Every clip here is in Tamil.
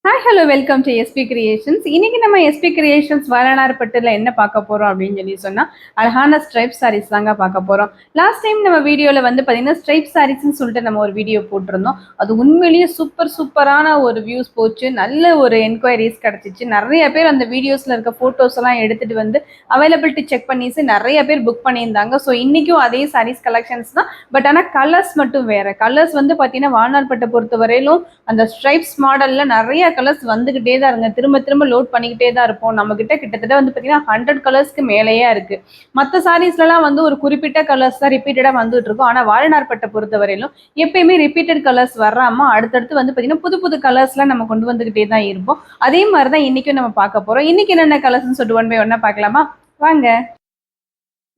Hi hello welcome to SP creations. இன்னைக்கு நம்ம எஸ்பி கிரியேஷன்ஸ் வரணார்பட்டில் என்ன பார்க்க போறோம் அப்படின்னு சொன்னால் அழகான ஸ்ட்ரைப் சாரீஸ் தாங்க பார்க்க போகிறோம். லாஸ்ட் டைம் நம்ம வீடியோவில் பார்த்தீங்கன்னா ஸ்ட்ரைப் சாரீஸ்ன்னு சொல்லிட்டு நம்ம ஒரு வீடியோ போட்டிருந்தோம். அது உண்மையிலேயே சூப்பரான ஒரு வியூஸ் போச்சு, நல்ல ஒரு என்கொயரிஸ் கிடச்சிச்சு. நிறைய பேர் அந்த வீடியோஸில் இருக்க ஃபோட்டோஸ் எல்லாம் எடுத்துகிட்டு அவைலபிலிட்டி செக் பண்ணிட்டு நிறைய பேர் புக் பண்ணியிருந்தாங்க. ஸோ இன்றைக்கும் அதே சாரீஸ் கலெக்ஷன்ஸ் தான், பட் ஆனால் கலர்ஸ் மட்டும் வேறு. கலர்ஸ் பார்த்தீங்கன்னா வானார்பட்டை பொறுத்த வரையிலும் அந்த ஸ்ட்ரைப்ஸ் மாடலில் நிறைய கலர்ஸ் வந்துகிட்டே தான் இருங்க, திரும்ப லோட் பண்ணிக்கிட்டே தான் இருப்போம். நம்ம கிட்ட கிட்டத்தட்ட பார்த்தீங்கன்னா 100 கலர்ஸ்க்கு மேலேயே இருக்கு. மற்ற சாரீஸ்லாம் ஒரு குறிப்பிட்ட கலர்ஸ் தான் ரிப்பீட்டடா வந்துட்டு இருக்கும். ஆனா வாரணார்பட்டை பொறுத்த வரையிலும் எப்பயுமே ரிப்பீட்டட் கலர்ஸ் வராம அடுத்தடுத்து பார்த்தீங்கன்னா புது கலர்ஸ்லாம் நம்ம கொண்டு வந்துகிட்டே தான் இருப்போம். அதே மாதிரி தான் இன்னைக்கும் நம்ம பார்க்க போறோம். இன்னைக்கு என்னென்ன கலர்ஸ்ன்னு சொல்லிட்டு ஒன் பை ஒன்னா பார்க்கலாமா? வாங்க.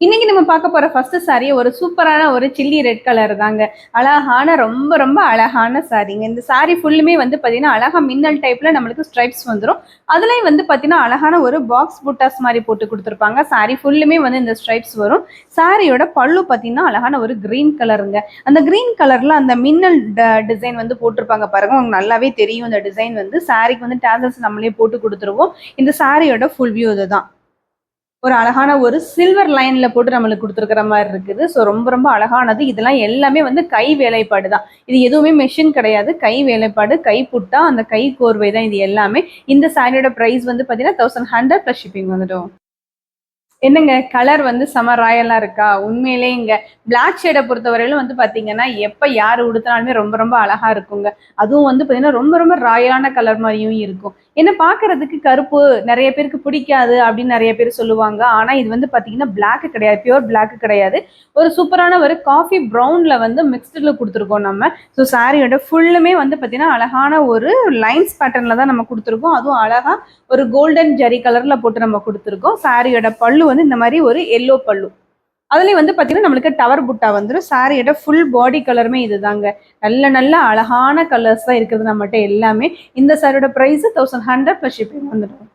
இன்னைக்கு நம்ம பார்க்க போற ஃபர்ஸ்ட் சாரி ஒரு சூப்பரான ஒரு சில்லி ரெட் கலர் தாங்க. அழகான ரொம்ப அழகான சாரிங்க. இந்த சாரி ஃபுல்லுமே பார்த்தீங்கன்னா அழகா மின்னல் டைப்ல நம்மளுக்கு ஸ்ட்ரைப்ஸ் வந்துடும். அதுலயும் பார்த்தீங்கன்னா அழகான ஒரு பாக்ஸ் புட்டாஸ் மாதிரி போட்டு கொடுத்துருப்பாங்க. சாரி ஃபுல்லுமே இந்த ஸ்ட்ரைப்ஸ் வரும். சாரியோட பல்லு பார்த்தீங்கன்னா அழகான ஒரு கிரீன் கலருங்க. அந்த கிரீன் கலர்ல அந்த மின்னல் டிசைன் போட்டிருப்பாங்க பாருங்க, உங்களுக்கு நல்லாவே தெரியும். இந்த டிசைன் சாரிக்கு டேசல்ஸ் நம்மளே போட்டு கொடுத்துருவோம். இந்த சாரியோட ஃபுல் வியூ இதுதான். ஒரு அழகான ஒரு சில்வர் லைன்ல போட்டு நம்மளுக்கு கொடுத்துருக்கிற மாதிரி இருக்குது. ஸோ ரொம்ப அழகானது. இதெல்லாம் எல்லாமே கை வேலைப்பாடு தான். இது எதுவுமே மெஷின் கிடையாது, கை வேலைப்பாடு, கை புட்டா, அந்த கை கோர்வை தான் இது எல்லாமே. இந்த சாரியோட ப்ரைஸ் பார்த்தீங்கன்னா 1100 + ஷிப்பிங் வந்துடும். என்னங்க கலர் செம ராயலா இருக்கா? உண்மையிலே இங்க பிளாக் ஷேடை பொறுத்தவரையிலும் பார்த்தீங்கன்னா எப்ப யார் உடுத்தினாலுமே ரொம்ப அழகா இருக்குங்க. அதுவும் பார்த்தீங்கன்னா ரொம்ப ராயலான கலர் மாதிரியும் இருக்கும். என்ன பார்க்கறதுக்கு கருப்பு நிறைய பேருக்கு பிடிக்காது அப்படின்னு நிறைய பேர் சொல்லுவாங்க. ஆனா இது பார்த்தீங்கன்னா பிளாக் கிடையாது, பியூர் பிளாக் கிடையாது. ஒரு சூப்பரான ஒரு காஃபி ப்ரௌன்ல மிக்ஸ்டுல கொடுத்துருக்கோம் நம்ம. ஸோ சாரியோட ஃபுல்லுமே பார்த்தீங்கன்னா அழகான ஒரு லைன்ஸ் பேட்டர்ன்ல தான் நம்ம கொடுத்துருக்கோம். அதுவும் அழகா ஒரு கோல்டன் ஜரி கலர்ல போட்டு நம்ம கொடுத்துருக்கோம். சாரியோட பல்லு இந்த மாதிரி ஒரு எல்லோ பல்லு. அதுலயும் பார்த்தீங்கன்னா நம்மளுக்கு டவர் புட்டா வந்துடும். சாரியோட ஃபுல் பாடி கலருமே இதுதாங்க. நல்ல அழகான கலர்ஸ் தான் இருக்குது நம்மகிட்ட எல்லாமே. இந்த சாரியோட ப்ரைஸ் 1100 + ஷிப்பிங் வந்துடும்.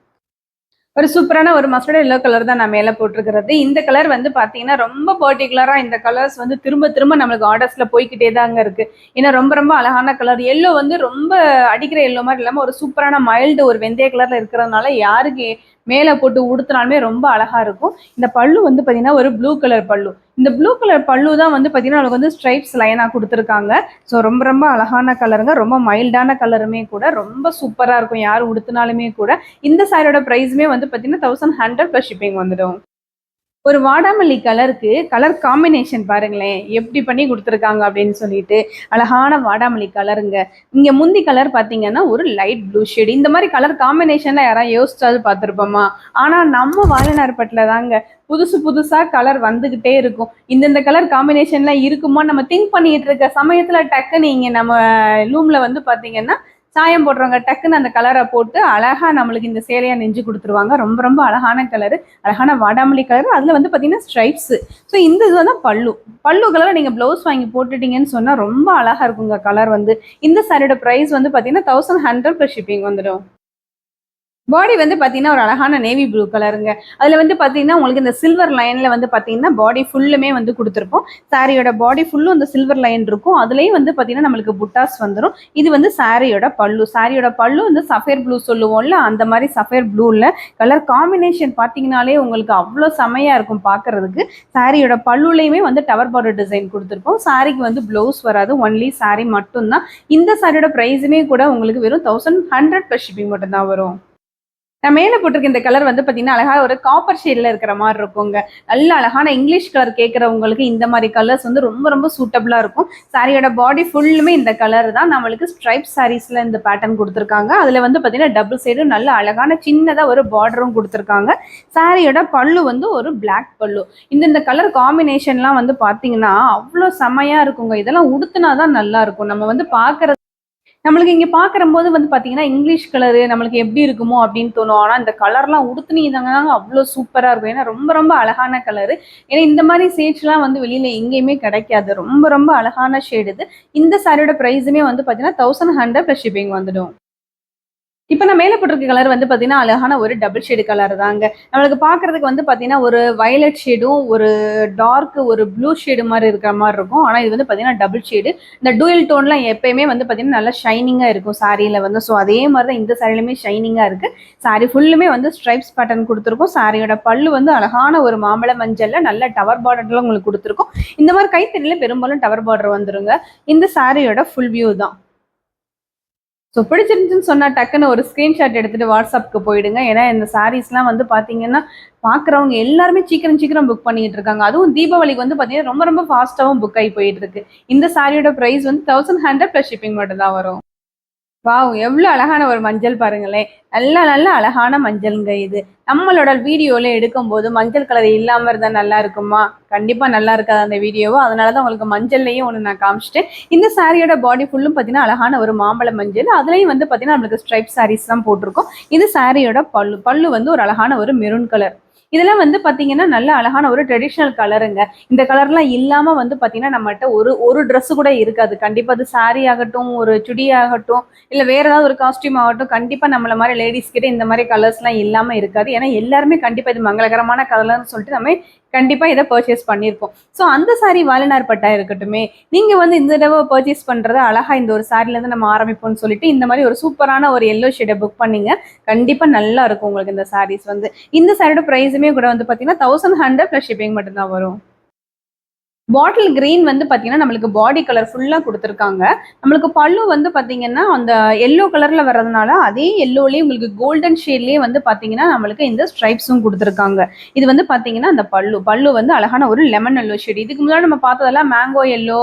ஒரு சூப்பரான ஒரு மஸ்டர்ட் எல்லோ கலர் தான் நான் மேலே போட்டிருக்கிறது. இந்த கலர் பார்த்தீங்கன்னா ரொம்ப பர்டிகுலராக இந்த கலர்ஸ் திரும்ப நம்மளுக்கு ஆர்டர்ஸ்ல போய்கிட்டே தாங்க இருக்கு. ஏன்னா ரொம்ப அழகான கலர். எல்லோ ரொம்ப அடிக்கிற எல்லோ மாதிரி இல்லாமல் ஒரு சூப்பரான மைல்டு ஒரு வெந்தய கலர்ல இருக்கிறதுனால யாருக்கு மேலே போட்டு உடுத்தினாலுமே ரொம்ப அழகா இருக்கும். இந்த பல்லு பார்த்தீங்கன்னா ஒரு ப்ளூ கலர் பல்லு. இந்த ப்ளூ கலர் பல்லு தான் பார்த்தீங்கன்னா நமக்கு ஸ்ட்ரைப்ஸ் லைனாக கொடுத்துருக்காங்க. ஸோ ரொம்ப அழகான கலருங்க, ரொம்ப மைல்டான கலருமே கூட, ரொம்ப சூப்பராக இருக்கும் யார் உடுத்தினாலுமே கூட. இந்த சாரியோட ப்ரைஸுமே பார்த்தீங்கன்னா 1100 + ஷிப்பிங் வந்துடும். ஒரு வாடாமல்லி கலருக்கு கலர் காம்பினேஷன் பாருங்களேன் எப்படி பண்ணி கொடுத்துருக்காங்க அப்படின்னு சொல்லிட்டு. அழகான வாடாமல்லி கலருங்க. இங்க முந்தி கலர் பார்த்தீங்கன்னா ஒரு லைட் ப்ளூ ஷேடு. இந்த மாதிரி கலர் காம்பினேஷன்ல யாராவது யோசிச்சாவது பார்த்துருப்போமா? ஆனா நம்ம வாழநார்பட்டில் தாங்க புதுசா கலர் வந்துகிட்டே இருக்கும். இந்த கலர் காம்பினேஷன்லாம் இருக்குமா நம்ம திங்க் பண்ணிட்டு இருக்க சமயத்துல டக்குன்னு இங்க நம்ம லூம்ல பார்த்தீங்கன்னா சாயம் போடுறவங்க டக்குன்னு அந்த கலரை போட்டு அழகா நம்மளுக்கு இந்த சேலையா நெஞ்சு கொடுத்துருவாங்க. ரொம்ப அழகான கலரு, அழகான வாடாமல்லி கலர். அதுல பார்த்தீங்கன்னா ஸ்ட்ரைப்ஸ். ஸோ இந்த இது பல்லு கலரை நீங்க பிளவுஸ் வாங்கி போட்டுட்டீங்கன்னு சொன்னா ரொம்ப அழகா இருக்குங்க கலர். இந்த சாரியோட ப்ரைஸ் பார்த்தீங்கன்னா 1100 + ஷிப்பிங் வந்துடும். பாடி பார்த்தீங்கன்னா ஒரு அழகான நேவி ப்ளூ கலருங்க. அதில் பார்த்தீங்கன்னா உங்களுக்கு இந்த சில்வர் லைனில் பார்த்தீங்கன்னா பாடி ஃபுல்லுமே கொடுத்துருப்போம். சாரியோட பாடி ஃபுல்லும் இந்த சில்வர் லைன் இருக்கும். அதுலேயும் பார்த்தீங்கன்னா நம்மளுக்கு புட்டாஸ் வந்துடும். இது சாரியோட பல்லு. சாரியோட பல்லு சஃபேர் ப்ளூ சொல்லுவோம்ல, அந்த மாதிரி சஃபேர் ப்ளூவில் கலர் காம்பினேஷன் பார்த்தீங்கனாலே உங்களுக்கு அவ்வளோ செமையாக இருக்கும் பார்க்கறதுக்கு. சாரியோட பல்லுலேயுமே டவர் பார்டர் டிசைன் கொடுத்துருப்போம். சாரிக்கு ப்ளவுஸ் வராது, ஒன்லி சாரி மட்டும்தான். இந்த சாரியோட ப்ரைஸுமே கூட உங்களுக்கு வெறும் 1100 + ஷிப்பிங் மட்டும்தான் வரும். நான் மேலே போட்டிருக்க இந்த கலர் பார்த்தீங்கன்னா அழகா ஒரு காப்பர் ஷேட்ல இருக்கிற மாதிரி இருக்குங்க. நல்ல அழகான இங்கிலீஷ் கலர் கேட்குறவங்களுக்கு இந்த மாதிரி கலர்ஸ் ரொம்ப சூட்டபிளா இருக்கும். சாரியோட பாடி ஃபுல்லுமே இந்த கலர் தான். நம்மளுக்கு ஸ்ட்ரைப் சாரீஸ்ல இந்த பேட்டர்ன் கொடுத்துருக்காங்க. அதுல பார்த்தீங்கன்னா டபுள் சைடும் நல்ல அழகான சின்னதா ஒரு பார்டரும் கொடுத்துருக்காங்க. சாரியோட பல்லு ஒரு பிளாக் பல்லு. இந்த கலர் காம்பினேஷன்லாம் பார்த்தீங்கன்னா அவ்வளோ செமையா இருக்குங்க. இதெல்லாம் உடுத்தினாதான் நல்லா இருக்கும். நம்ம பார்க்கறது நம்மளுக்கு இங்க பார்க்கும்போது பார்த்தீங்கன்னா இங்கிலீஷ் கலரு நம்மளுக்கு எப்படி இருக்குமோ அப்படின்னு தோணும். ஆனா இந்த கலர்லாம் உடுத்துனீங்கன்னா அவ்வளோ சூப்பரா இருக்கும். ஏன்னா ரொம்ப அழகான கலரு. ஏன்னா இந்த மாதிரி ஷேட்ஸ்லாம் வெளியில எங்கேயுமே கிடைக்காது. ரொம்ப அழகான ஷேடு இது. இந்த சாரியோட ப்ரைஸுமே பார்த்தீங்கன்னா 1100 + ஷிப்பிங் வந்துடும். இப்போ நான் மேலே போட்டிருக்க கலர் வந்து பார்த்தீங்கன்னா அழகான ஒரு டபுள் ஷேடு கலர் தாங்க. நம்மளுக்கு பார்க்கறதுக்கு வந்து பார்த்தீங்கன்னா ஒரு வயலட் ஷேடும் ஒரு டார்க் ஒரு ப்ளூ ஷேடு மாதிரி இருக்கிற மாதிரி இருக்கும். ஆனால் இது வந்து பார்த்தீங்கன்னா டபுள் ஷேடு. இந்த டூயல் டோன்லாம் எப்பயுமே வந்து பார்த்தீங்கன்னா நல்லா ஷைனிங்காக இருக்கும் சாரியில் வந்து. ஸோ அதே மாதிரி தான் இந்த சாரிலுமே ஷைனிங்காக இருக்குது. சாரி ஃபுல்லுமே வந்து ஸ்ட்ரைப்ஸ் பேட்டர்ன் கொடுத்துருக்கோம். சாரியோட பல்லு வந்து அழகான ஒரு மாம்பழ மஞ்சளில் நல்ல டவர் பார்டர்லாம் உங்களுக்கு கொடுத்துருக்கோம். இந்த மாதிரி கைத்தறியில் பெரும்பாலும் டவர் பார்டர் வந்துருங்க. இந்த சாரியோட ஃபுல் வியூ தான். ஸோ பிடிச்சிருந்துச்சுன்னு சொன்னால் டக்குன்னு ஒரு ஸ்க்ரீன்ஷாட் எடுத்துகிட்டு வாட்ஸ்அப்புக்கு போயிடுங்க. ஏன்னா இந்த சாரீஸ்லாம் வந்து பார்த்தீங்கன்னா பார்க்குறவங்க எல்லாருமே சீக்கிரம் சீக்கிரம் புக் பண்ணிட்டு இருக்காங்க. அதுவும் தீபாவளிக்கு வந்து பார்த்தீங்கன்னா ரொம்ப ரொம்ப ஃபாஸ்ட்டாகவும் புக் ஆகி போயிட்டு இருக்கு. இந்த சாரியோட ப்ரைஸ் வந்து 1100 + ஷிப்பிங் மட்டும் தான் வரும். வாவ்! எவ்வளோ அழகான ஒரு மஞ்சள் பாருங்களேன். நல்ல நல்ல அழகான மஞ்சள்ங்க இது. நம்மளோட வீடியோல எடுக்கும்போது மஞ்சள் கலர் இல்லாம இருந்தா நல்லா இருக்குமா? கண்டிப்பா நல்லா இருக்காது அந்த வீடியோவ. அதனால தான் உங்களுக்கு மஞ்சள்லயே ஒண்ணு நான் காமிச்சுட்டேன். இந்த சாரியோட பாடி ஃபுல்லும் பார்த்தீங்கன்னா, அழகான ஒரு மாம்பழ மஞ்சள். அதுலயும் வந்து பார்த்தீங்கன்னா, நம்மளுக்கு ஸ்ட்ரைப் சாரீஸ் தான் போட்டிருக்கோம். இது சாரியோட பல்லு. பல்லு வந்து ஒரு அழகான ஒரு மெரூன் கலர். இதெல்லாம் வந்து பார்த்தீங்கன்னா, நல்ல அழகான ஒரு ட்ரெடிஷனல் கலருங்க. இந்த கலர்லாம் இல்லாம வந்து பார்த்தீங்கன்னா, நம்மட்ட ஒரு ஒரு ட்ரெஸ் கூட இருக்காது. கண்டிப்பா அது சாரி ஆகட்டும், ஒரு சுடி ஆகட்டும், இல்ல வேற ஏதாவது ஒரு காஸ்டியூம் ஆகட்டும், கண்டிப்பா நம்மள மாதிரி லேடிஸ் கிட்ட இந்த மாதிரி கலர்ஸ்லாம் இல்லாம இருக்காது. ஏன்னா எல்லாருமே கண்டிப்பா இது மங்களகரமான கலர்னு சொல்லிட்டு நம்ம கண்டிப்பா இதை பர்ச்சேஸ் பண்ணியிருப்போம். ஸோ அந்த சாரி வாலினார் பட்டா இருக்கட்டுமே, நீங்க வந்து இந்த தடவை பர்ச்சேஸ் பண்றது அழகா இந்த ஒரு சாரில இருந்து நம்ம ஆரம்பிப்போம்னு சொல்லிட்டு இந்த மாதிரி ஒரு சூப்பரான ஒரு எல்லோ ஷேடை புக் பண்ணீங்க. கண்டிப்பா நல்லா இருக்கும் உங்களுக்கு இந்த சாரீஸ் வந்து. இந்த சாரியோட பிரைஸுமே கூட வந்து பாத்தீங்கன்னா 1100 + ஷிப்பிங் மட்டும் தான் வரும். பாட்டில் கிரீன் வந்து பார்த்தீங்கன்னா, நம்மளுக்கு பாடி கலர் ஃபுல்லா குடுத்துருக்காங்க. நம்மளுக்கு பல்லு வந்து பார்த்தீங்கன்னா, அந்த எல்லோ கலர்ல வர்றதுனால, அதே எல்லோலயே உங்களுக்கு கோல்டன் ஷேட்லயே வந்து பார்த்தீங்கன்னா, நம்மளுக்கு இந்த ஸ்ட்ரைப்ஸும் குடுத்துருக்காங்க. இது வந்து பார்த்தீங்கன்னா, அந்த பல்லு. பல்லு வந்து அழகான ஒரு லெமன் எல்லோ ஷேட். இதுக்கு முன்னாடி நம்ம பார்த்ததெல்லாம் மேங்கோ எல்லோ,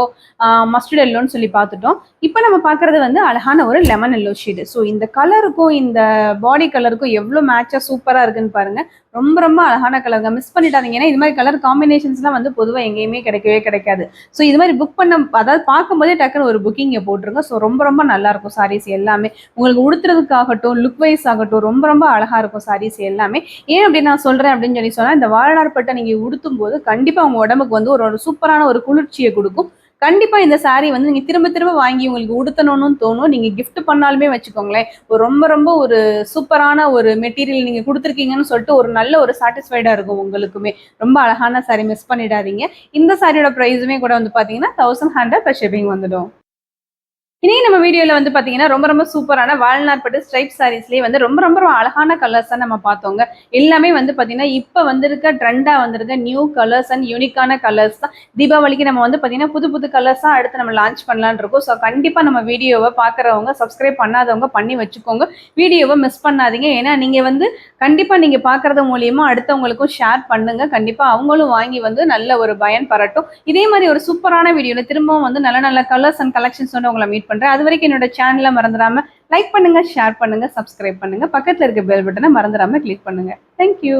மஸ்டர்ட் எல்லோன்னு சொல்லி பார்த்துட்டோம். இப்ப நம்ம பார்க்கறது வந்து அழகான ஒரு லெமன் எல்லோ ஷேடு. ஸோ இந்த கலருக்கும், இந்த பாடி கலருக்கும் எவ்ளோ மேட்சா சூப்பரா இருக்குன்னு பாருங்க. ரொம்ப ரொம்ப அழகான கலருங்க. மிஸ் பண்ணிடாதீங்க. ஏன்னா இது மாதிரி கலர் காம்பினேஷன்ஸ்லாம் வந்து பொதுவா எங்கேயுமே கிடைக்கவே கிடைக்காது. ஸோ இது மாதிரி புக் பண்ண அதாவது பார்க்கும்போதே டக்குன்னு ஒரு புக்கிங்க போட்டுருங்க. ஸோ ரொம்ப ரொம்ப நல்லா இருக்கும் சாரீஸ் எல்லாமே. உங்களுக்கு உடுத்துறதுக்காகட்டும், லுக் வைஸ் ஆகட்டும் ரொம்ப ரொம்ப அழகா இருக்கும் சாரீஸ் எல்லாமே. ஏன் அப்படி நான் சொல்றேன் அப்படின்னு சொல்லி சொன்னா, இந்த வாழநார் பட்டை நீங்க உடுத்தும்போது கண்டிப்பா உங்க உடம்புக்கு வந்து ஒரு சூப்பரான ஒரு குளிர்ச்சியை கொடுக்கும். கண்டிப்பா இந்த சாரீ வந்து நீங்க திரும்ப திரும்ப வாங்கி உங்களுக்கு உடுத்தணும்னு தோணும். நீங்க கிஃப்ட் பண்ணாலுமே வச்சுக்கோங்களேன், ஒரு ரொம்ப ரொம்ப ஒரு சூப்பரான ஒரு மெட்டீரியல் நீங்க குடுத்துருக்கீங்கன்னு சொல்லிட்டு ஒரு நல்ல ஒரு சாட்டிஸ்ஃபைடா இருக்கும் உங்களுக்குமே. ரொம்ப அழகான சாரீ மிஸ் பண்ணிடாதீங்க. இந்த சாரியோட பிரைஸுமே கூட வந்து பார்த்தீங்கன்னா 1100 + ஷிப்பிங் வந்துடும். இனி நம்ம வீடியோல வந்து பாத்தீங்கன்னா ரொம்ப ரொம்ப சூப்பரான வால்நாட் பட்டு ஸ்ட்ரைப் சாரீஸ்லயே வந்து ரொம்ப ரொம்ப அழகான கலர்ஸ் தான் நம்ம பார்த்தோங்க. எல்லாமே வந்து பாத்தீங்கன்னா இப்ப வந்திருக்க ட்ரெண்டா வந்திருக்க நியூ கலர்ஸ் அண்ட் யூனிக்கான கலர்ஸ் தான். தீபாவளிக்கு நம்ம வந்து பாத்தீங்கன்னா புது புது கலர்ஸ் தான் அடுத்து நம்ம லான்ச் பண்ணலாம்னு இருக்கோம். ஸோ கண்டிப்பா நம்ம வீடியோவை பாக்குறவங்க சப்ஸ்கிரைப் பண்ணாதவங்க பண்ணி வச்சுக்கோங்க. வீடியோவை மிஸ் பண்ணாதீங்க. ஏன்னா நீங்க வந்து கண்டிப்பா நீங்க பாக்குறது மூலியமா அடுத்தவங்களுக்கும் ஷேர் பண்ணுங்க. கண்டிப்பா அவங்களும் வாங்கி வந்து நல்ல ஒரு பயன் பெறட்டும். இதே மாதிரி ஒரு சூப்பரான வீடியோல திரும்பவும் வந்து நல்ல நல்ல கலர்ஸ் அண்ட் கலெக்ஷன்ஸ் வந்து உங்களை மீட் பண்றேன். அது வரைக்கும் என்னோட சேனலை மறந்துடாம லைக் பண்ணுங்க, ஷேர் பண்ணுங்க, சப்ஸ்கிரைப் பண்ணுங்க. பக்கத்துல இருக்க பெல் பட்டனை மறந்துடாம கிளிக் பண்ணுங்க. தேங்க்யூ.